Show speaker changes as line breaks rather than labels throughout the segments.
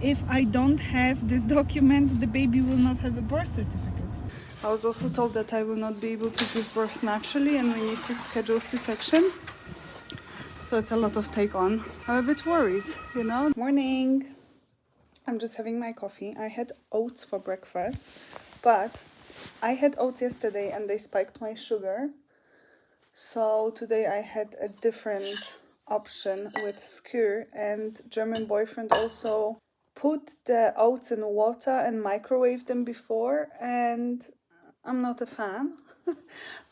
if I don't have this document, the baby will not have a birth certificate. I was also told that I will not be able to give birth naturally and we need to schedule C-section. So it's a lot of take on. I'm a bit worried, you know. Morning. I'm just having my coffee. I had oats for breakfast, but I had oats yesterday and they spiked my sugar. So today I had a different option with skyr, and German boyfriend also put the oats in water and microwaved them before, and I'm not a fan.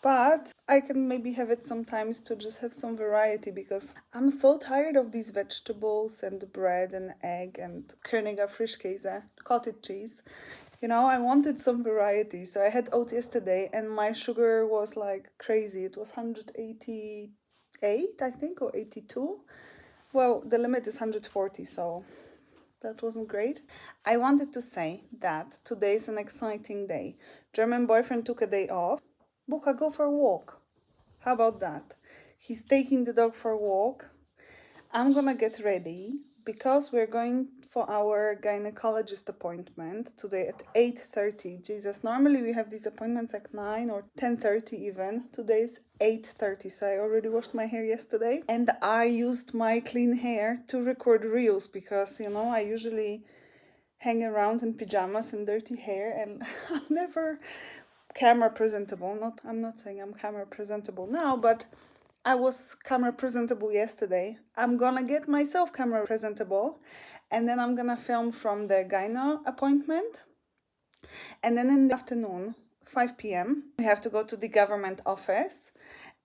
But I can maybe have it sometimes to just have some variety, because I'm so tired of these vegetables and bread and egg and Königer Frischkäse, cottage cheese. You know, I wanted some variety. So I had oats yesterday and my sugar was like crazy. It was 188, I think, or 82. Well, the limit is 140, so that wasn't great. I wanted to say that today is an exciting day. German boyfriend took a day off. Buka, go for a walk. How about that? He's taking the dog for a walk. I'm gonna get ready because we're going for our gynecologist appointment today at 8:30. Jesus, normally we have these appointments at 9 or 10:30 even. Today is 8:30, so I already washed my hair yesterday. And I used my clean hair to record reels because, you know, I usually hang around in pajamas and dirty hair and I'm never camera presentable. I'm not saying I'm camera presentable now, but I was camera presentable yesterday. I'm gonna get myself camera presentable, and then I'm gonna film from the gyno appointment. And then in the afternoon, 5 p.m., we have to go to the government office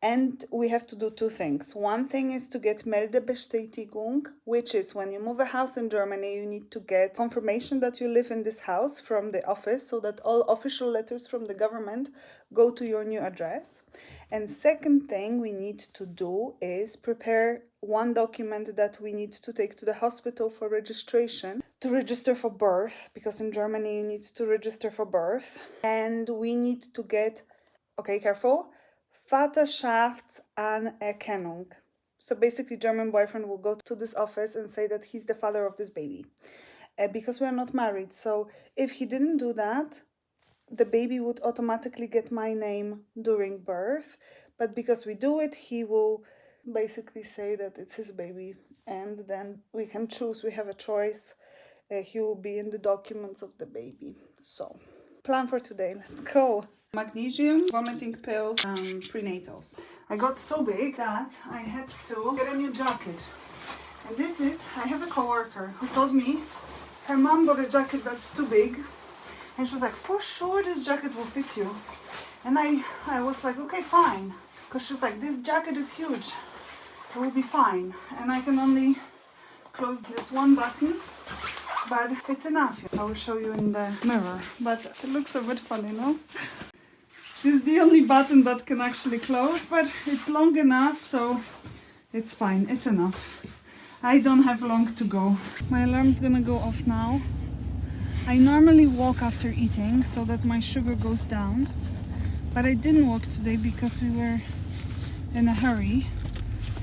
and we have to do two things. One thing is to get Meldebestätigung, which is when you move a house in Germany, you need to get confirmation that you live in this house from the office so that all official letters from the government go to your new address. And second thing we need to do is prepare one document that we need to take to the hospital for registration, to register for birth, because in Germany you need to register for birth. And we need to get, okay, careful, Vaterschaftsanerkennung. So basically German boyfriend will go to this office and say that he's the father of this baby. Because we're not married. So if he didn't do that, the baby would automatically get my name during birth. But because we do it, he will basically say that it's his baby. And then we can choose, we have a choice. He will be in the documents of the baby. So, plan for today, let's go. Magnesium, vomiting pills, and prenatals. I got so big that I had to get a new jacket. And this is, I have a coworker who told me her mom bought a jacket that's too big. And she was like, for sure this jacket will fit you. And I was like, okay, fine. Because she was like, this jacket is huge. It will be fine. And I can only close this one button. But it's enough. I will show you in the mirror. But it looks a bit funny, no? This is the only button that can actually close, but it's long enough, so it's fine. It's enough. I don't have long to go. My alarm's gonna go off now. I normally walk after eating so that my sugar goes down, but I didn't walk today because we were in a hurry.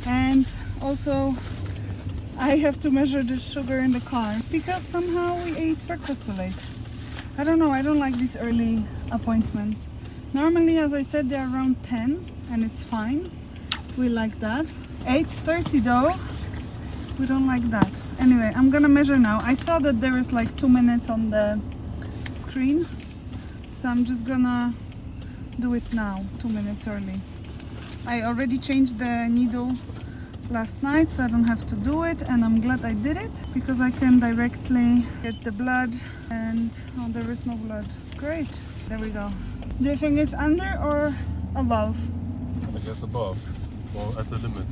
And also I have to measure the sugar in the car because somehow we ate breakfast too late. I don't know, I don't like these early appointments. Normally, as I said, they're around 10 and it's fine. We like that. 8:30 though, we don't like that. Anyway, I'm gonna measure now. I saw that there is like 2 minutes on the screen, so I'm just gonna do it now, 2 minutes early. I already changed the needle last night, so I don't have to do it, and I'm glad I did it because I can directly get the blood. And oh, there is no blood. Great, there we go. Do you think it's under or above?
I guess above, or at the limit.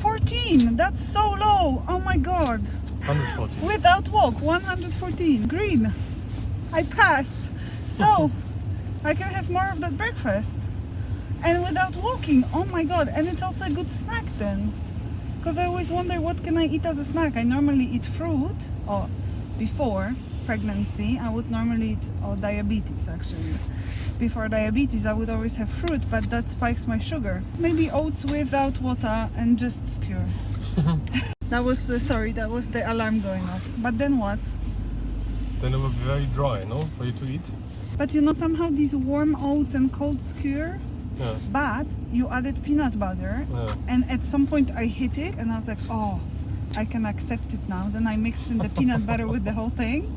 14, that's so low. Oh my god.
114.
Without walk, 114. Green. I passed. So I can have more of that breakfast. And without walking. Oh my god. And it's also a good snack then. Because I always wonder, what can I eat as a snack? I normally eat fruit, or before pregnancy I would normally eat, or diabetes actually. Before diabetes I would always have fruit, but that spikes my sugar. Maybe oats without water and just skyr. That was, sorry, that was the alarm going off. But then what?
Then it will be very dry, no? For you to eat?
But you know, somehow these warm oats and cold skyr,
Yeah.
but you added peanut butter,
Yeah.
and at some point I hit it and I was like, oh, I can accept it now. Then I mixed in the peanut butter with the whole thing,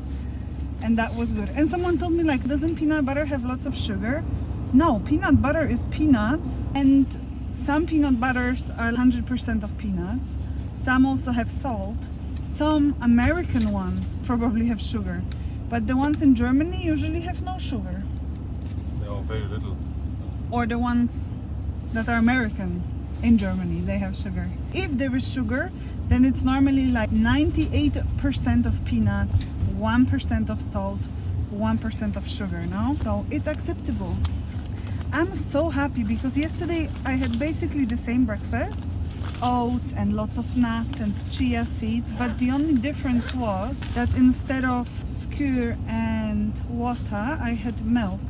and that was good. And someone told me, like, doesn't peanut butter have lots of sugar? No, peanut butter is peanuts, and some peanut butters are 100% of peanuts. Some also have salt. Some American ones probably have sugar, but the ones in Germany usually have no sugar.
They are very little.
Or the ones that are American in Germany, they have sugar. If there is sugar, then it's normally like 98% of peanuts, 1% of salt, 1% of sugar, no? So it's acceptable. I'm so happy because yesterday I had basically the same breakfast, oats and lots of nuts and chia seeds, but the only difference was that instead of skyr and water, I had milk.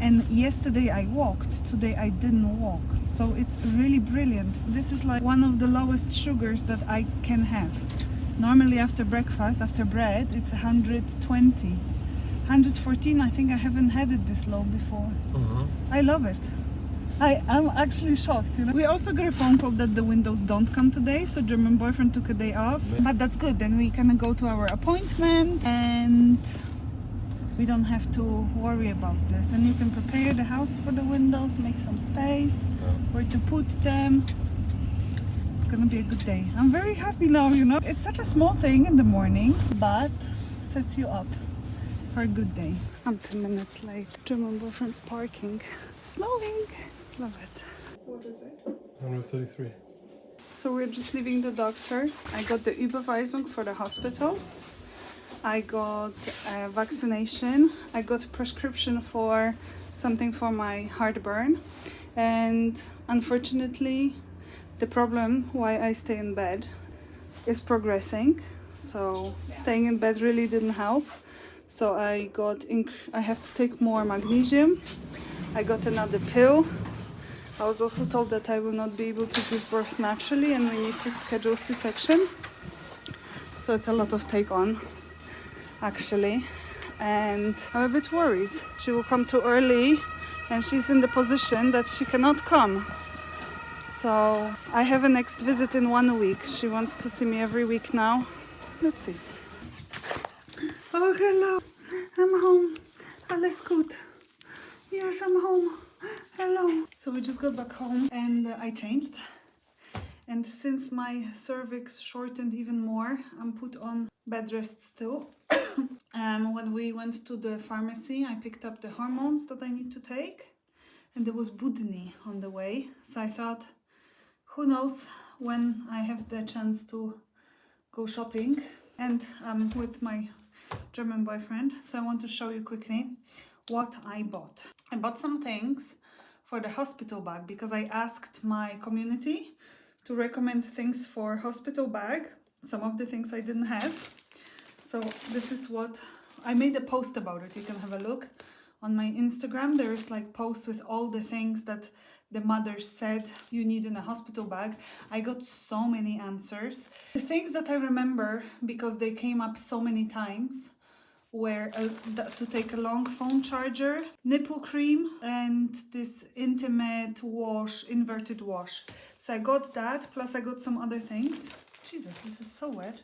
And yesterday I walked, today I didn't walk. So it's really brilliant. This is like one of the lowest sugars that I can have. Normally after breakfast, after bread, it's 120. 114, I think I haven't had it this low before. I love it. I'm actually shocked, you know. We also got a phone call that the windows don't come today, so German boyfriend took a day off. But that's good, then we can go to our appointment and we don't have to worry about this. And you can prepare the house for the windows, make some space, where to put them. It's gonna be a good day. I'm very happy now, you know. It's such a small thing in the morning, but sets you up for a good day. I'm 10 minutes late. German boyfriend's parking. It's snowing. Love it. What is it?
133.
So we're just leaving the doctor. I got the Überweisung for the hospital. I got a vaccination. I got a prescription for something for my heartburn. And unfortunately, the problem why I stay in bed is progressing. So staying in bed really didn't help. So I have to take more magnesium. I got another pill. I was also told that I will not be able to give birth naturally and we need to schedule C-section. So it's a lot of take on, actually. And I'm a bit worried. She will come too early and she's in the position that she cannot come. So I have a next visit in 1 week. She wants to see me every week now. Let's see. Oh, hello. I'm home. Alles gut. Yes, I'm home. Hello. So we just got back home and I changed. And since my cervix shortened even more, I'm put on bed rest still. When we went to the pharmacy, I picked up the hormones that I need to take. And there was Budni on the way. So I thought, who knows when I have the chance to go shopping. And I'm with my German boyfriend. So I want to show you quickly what I bought. I bought some things for the hospital bag because I asked my community to recommend things for hospital bag. Some of the things I didn't have. So this is what I made a post about it. You can have a look on my Instagram. There is like post with all the things that the mother said you need in a hospital bag. I got so many answers. The things that I remember because they came up so many times were to take a long phone charger, nipple cream, and this intimate wash, inverted wash. So I got that, plus I got some other things. Jesus, this is so wet.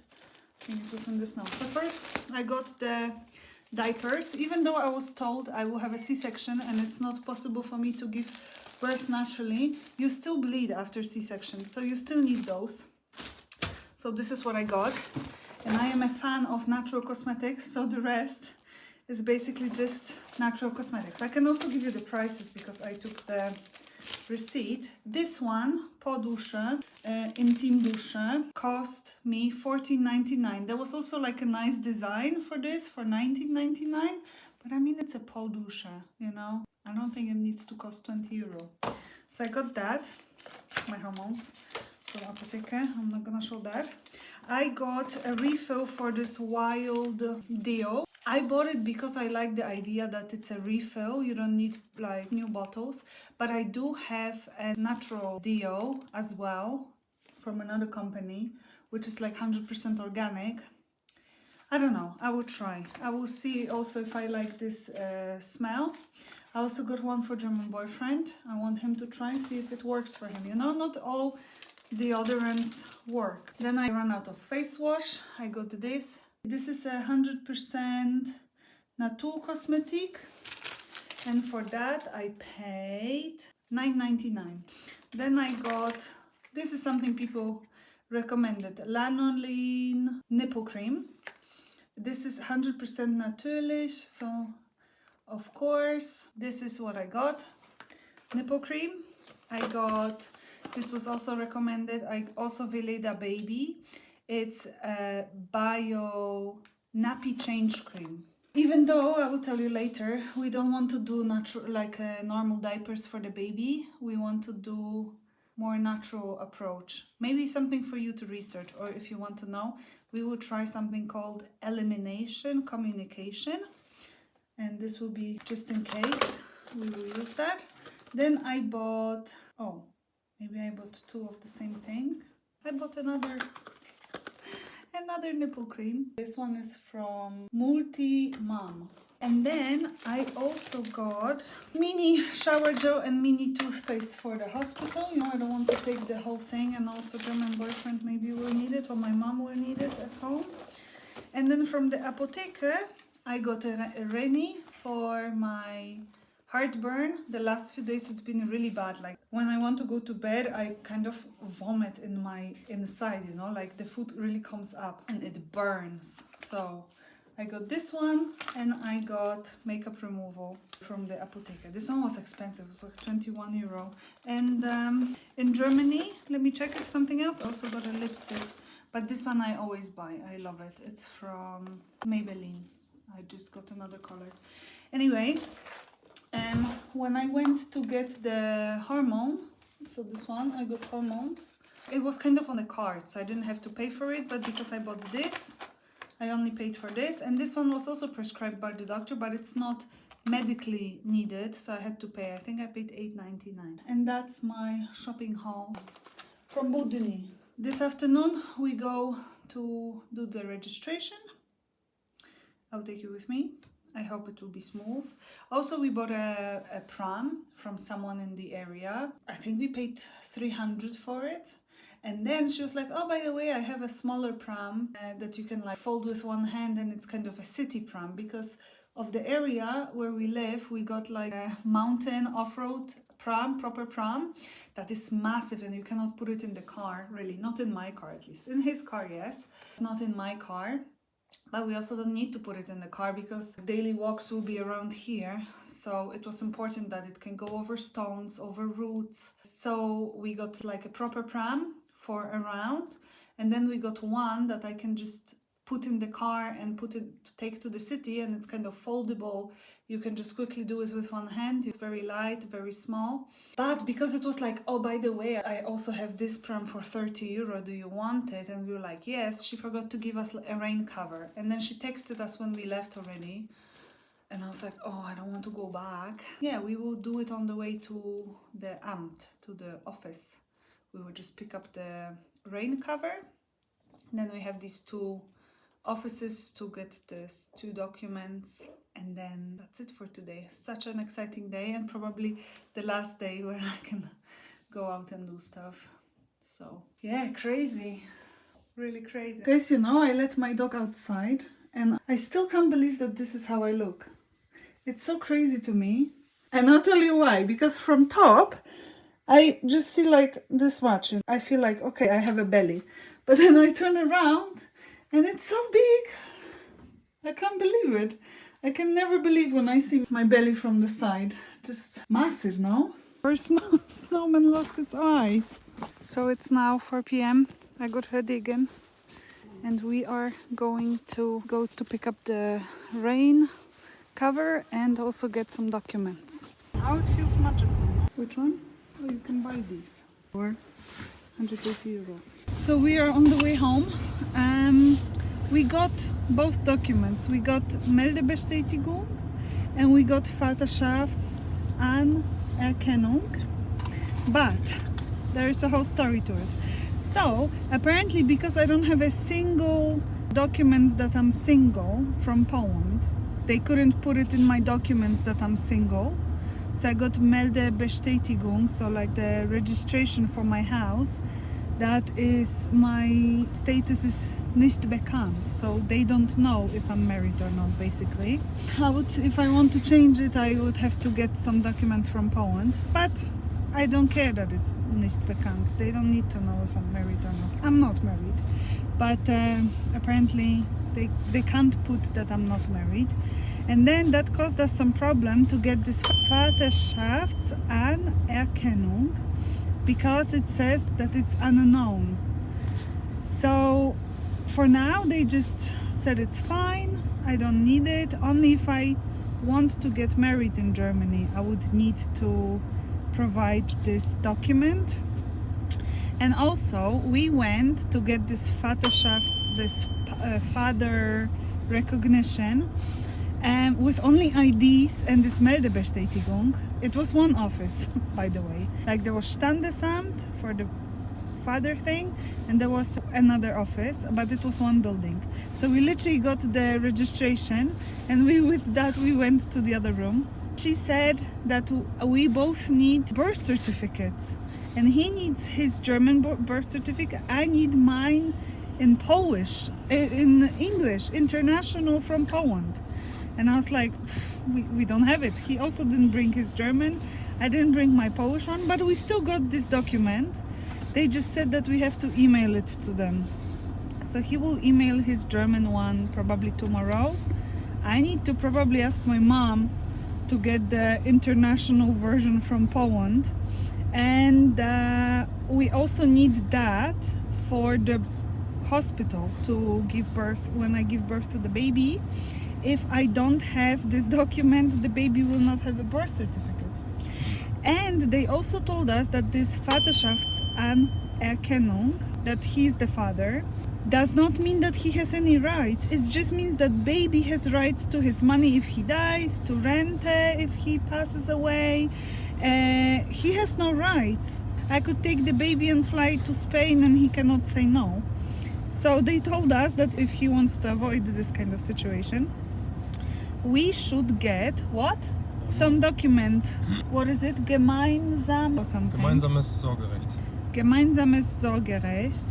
I need to loosen this now. So first I got the diapers. Even though I was told I will have a C-section and it's not possible for me to give birth naturally, you still bleed after C-section, so you still need those. So this is what I got. And I am a fan of natural cosmetics, so the rest is basically just natural cosmetics. I can also give you the prices because I took the receipt. This one, Po Dusze, Intim Dusze, cost me $14.99. There was also like a nice design for this for $19.99, but I mean it's a Po Dusze, you know. I don't think it needs to cost 20 euro. So I got that, my hormones from Apotheke. I'm not gonna show that. I got a refill for this Wild Deo. I bought it because I like the idea that it's a refill. You don't need like new bottles. But I do have a natural Deo as well from another company, which is like 100% organic. I don't know, I will try. I will see also if I like this smell. I also got one for German boyfriend. I want him to try, see if it works for him. You know, not all deodorants work. Then I ran out of face wash. I got this. This is 100% Natur Cosmetic. And for that I paid $9.99. Then I got, this is something people recommended, lanolin nipple cream. This is 100% natürlich, so of course this is what I got. Nipple cream. I got, this was also recommended, I also Veleda Baby. It's a bio nappy change cream. Even though I will tell you later, we don't want to do natural like normal diapers for the baby. We want to do more natural approach. Maybe something for you to research, or if you want to know, we will try something called elimination communication, and this will be just in case we will use that. Then I bought, oh, maybe I bought two of the same thing. I bought another nipple cream. This one is from Multi Mom. And then I also got mini shower gel and mini toothpaste for the hospital. You know, I don't want to take the whole thing, and also German boyfriend maybe will need it, or my mom will need it at home. And then from the apotheke, I got a Reni for my heartburn. The last few days it's been really bad. Like when I want to go to bed, I kind of vomit in my inside, you know, like the food really comes up and it burns. So I got this one, and I got makeup removal from the apotheke. This one was expensive, it was like 21 euro. And in Germany, let me check if something else. I also got a lipstick, but this one I always buy. I love it. It's from Maybelline. I just got another color. Anyway, when I went to get the hormone, so this one, I got hormones. It was kind of on the card, so I didn't have to pay for it, but because I bought this, I only paid for this. And this one was also prescribed by the doctor, but it's not medically needed, so I had to pay. I think I paid $8.99. And that's my shopping haul from Budni. This afternoon we go to do the registration. I'll take you with me. I hope it will be smooth. Also, we bought a pram from someone in the area. I think we paid 300 for it. And then she was like, oh, by the way, I have a smaller pram that you can like fold with one hand, and it's kind of a city pram. Because of the area where we live, we got like a mountain off-road pram, proper pram, that is massive, and you cannot put it in the car, really. Not in my car, at least. In his car, yes. Not in my car. But we also don't need to put it in the car because daily walks will be around here. So it was important that it can go over stones, over roots. So we got like a proper pram for around. And then we got one that I can just put in the car and take to the city, and it's kind of foldable. You can just quickly do it with one hand. It's very light, very small. But because it was like, oh, by the way, I also have this pram for 30 euro. Do you want it? And we were like, yes. She forgot to give us a rain cover. And then she texted us when we left already. And I was like, oh, I don't want to go back. Yeah, we will do it on the way to the Amt, to the office. We will just pick up the rain cover. Then we have these two offices to get these two documents, and then that's it for today. Such an exciting day, and probably the last day where I can go out and do stuff. So yeah, crazy, really crazy. Guys, you know, I let my dog outside and I still can't believe that this is how I look. It's so crazy to me, and I'll tell you why. Because from top I just see like this much. I feel like, okay, I have a belly, but then I turn around and it's so big. I can't believe it. I can never believe when I see my belly from the side. Just massive, no? Our snowman lost its eyes. So it's now 4 p.m. I got ready again. And we are going to go to pick up the rain cover and also get some documents. How it feels magical. Which one? Oh, you can buy these for 180 euro. So we are on the way home. We got both documents. We got Meldebestätigung and we got Vaterschaftsanerkennung. But there is a whole story to it. So apparently, because I don't have a single document that I'm single from Poland, they couldn't put it in my documents that I'm single. So I got Meldebestätigung, so like the registration for my house. That is, my status is nicht bekannt, so they don't know if I'm married or not, basically. If I want to change it, I would have to get some document from Poland, but I don't care that it's nicht bekannt. They don't need to know if I'm married or not. I'm not married, but apparently they can't put that I'm not married. And then that caused us some problem to get this Vaterschaftsanerkennung, because it says that it's unknown. So for now they just said it's fine, I don't need it. Only if I want to get married in Germany, I would need to provide this document. And also we went to get this Vaterschafts, this father recognition, with only IDs and this Meldebestätigung. It was one office, by the way. Like there was Standesamt for the father thing, and there was another office, but it was one building. So we literally got the registration, and with that we went to the other room. She said that we both need birth certificates, and he needs his German birth certificate. I need mine in Polish, in English, international from Poland. And I was like, we don't have it. He also didn't bring his German. I didn't bring my Polish one, but we still got this document. They just said that we have to email it to them. So he will email his German one probably tomorrow. I need to probably ask my mom to get the international version from Poland. And we also need that for the hospital to give birth, when I give birth to the baby. If I don't have this document, the baby will not have a birth certificate. And they also told us that this Vaterschaftsanerkennung, that he is the father, does not mean that he has any rights. It just means that baby has rights to his money if he dies, to rente if he passes away. He has no rights. I could take the baby and fly to Spain and he cannot say no. So they told us that if he wants to avoid this kind of situation, we should get what? Some document. What is it? Gemeinsam or something?
Gemeinsames Sorgerecht.
Gemeinsames Sorgerecht.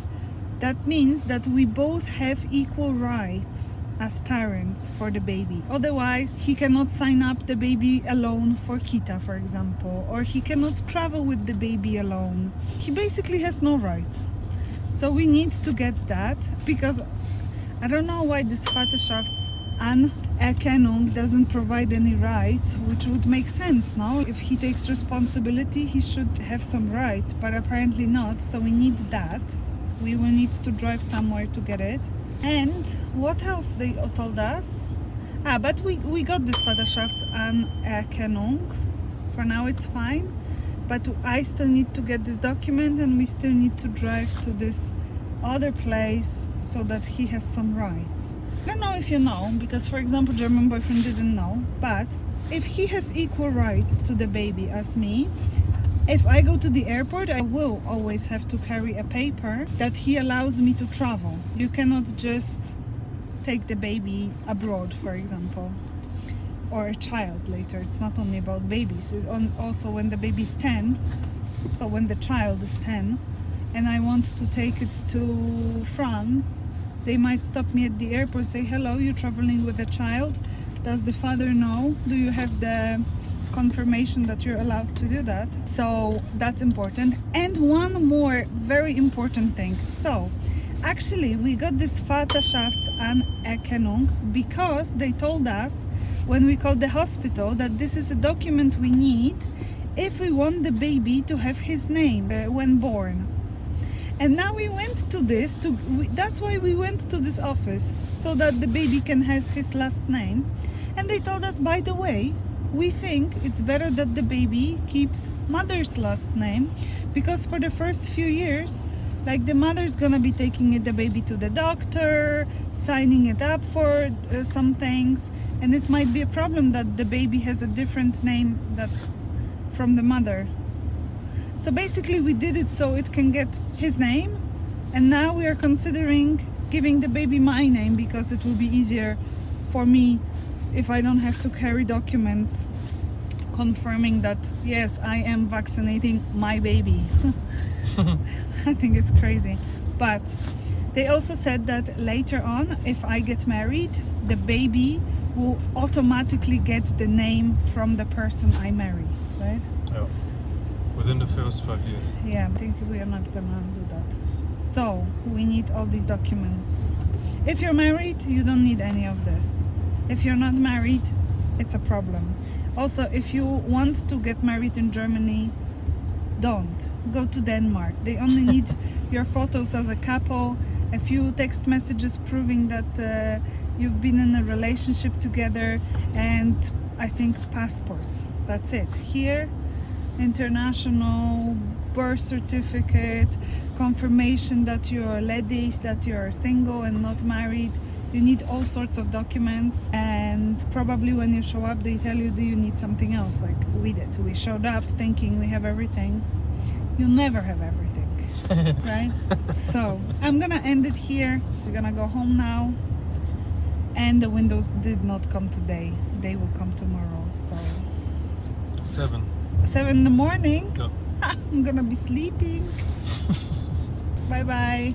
That means that we both have equal rights as parents for the baby. Otherwise, he cannot sign up the baby alone for Kita, for example, or he cannot travel with the baby alone. He basically has no rights. So we need to get that, because I don't know why this Vaterschaftsanerkennung doesn't provide any rights, which would make sense, no? If he takes responsibility, he should have some rights, but apparently not, so we need that. We will need to drive somewhere to get it. And what else they told us? But we got this Vaterschaftsanerkennung. For now it's fine. But I still need to get this document, and we still need to drive to this other place so that he has some rights. I don't know if you know, because for example German boyfriend didn't know, but if he has equal rights to the baby as me, if I go to the airport, I will always have to carry a paper that he allows me to travel. You cannot just take the baby abroad, for example, or a child later. It's not only about babies, it's also when the baby is 10. So when the child is 10 and I want to take it to France, they might stop me at the airport, say, hello, you're traveling with a child. Does the father know? Do you have the confirmation that you're allowed to do that? So that's important. And one more very important thing. So actually we got this Vaterschaftsanerkennung because they told us when we called the hospital that this is a document we need if we want the baby to have his name when born. And now we went to this, that's why we went to this office, so that the baby can have his last name. And they told us, by the way, we think it's better that the baby keeps mother's last name, because for the first few years, like the mother's gonna be taking the baby to the doctor, signing it up for some things, and it might be a problem that the baby has a different name from the mother. So basically we did it so it can get his name, And now we are considering giving the baby my name because it will be easier for me if I don't have to carry documents confirming that yes, I am vaccinating my baby. I think it's crazy. But they also said that later on, if I get married, the baby will automatically get the name from the person I marry, right?
Yeah. Within the first 5 years.
Yeah, I think we are not gonna do that. So we need all these documents. If you're married, you don't need any of this. If you're not married, it's a problem. Also, if you want to get married in Germany, don't go to Denmark. They only need your photos as a couple, a few text messages proving that you've been in a relationship together, and I think passports. That's it. Here, international birth certificate, confirmation that you're a lady, that you're single and not married. You need all sorts of documents, and probably when you show up they tell you, do you need something else, like we did. We showed up thinking we have everything. You never have everything. Right? So I'm gonna end it here. We're gonna go home now, and the windows did not come today. They will come tomorrow. So 7 in the morning.
Yeah.
I'm gonna be sleeping. Bye bye.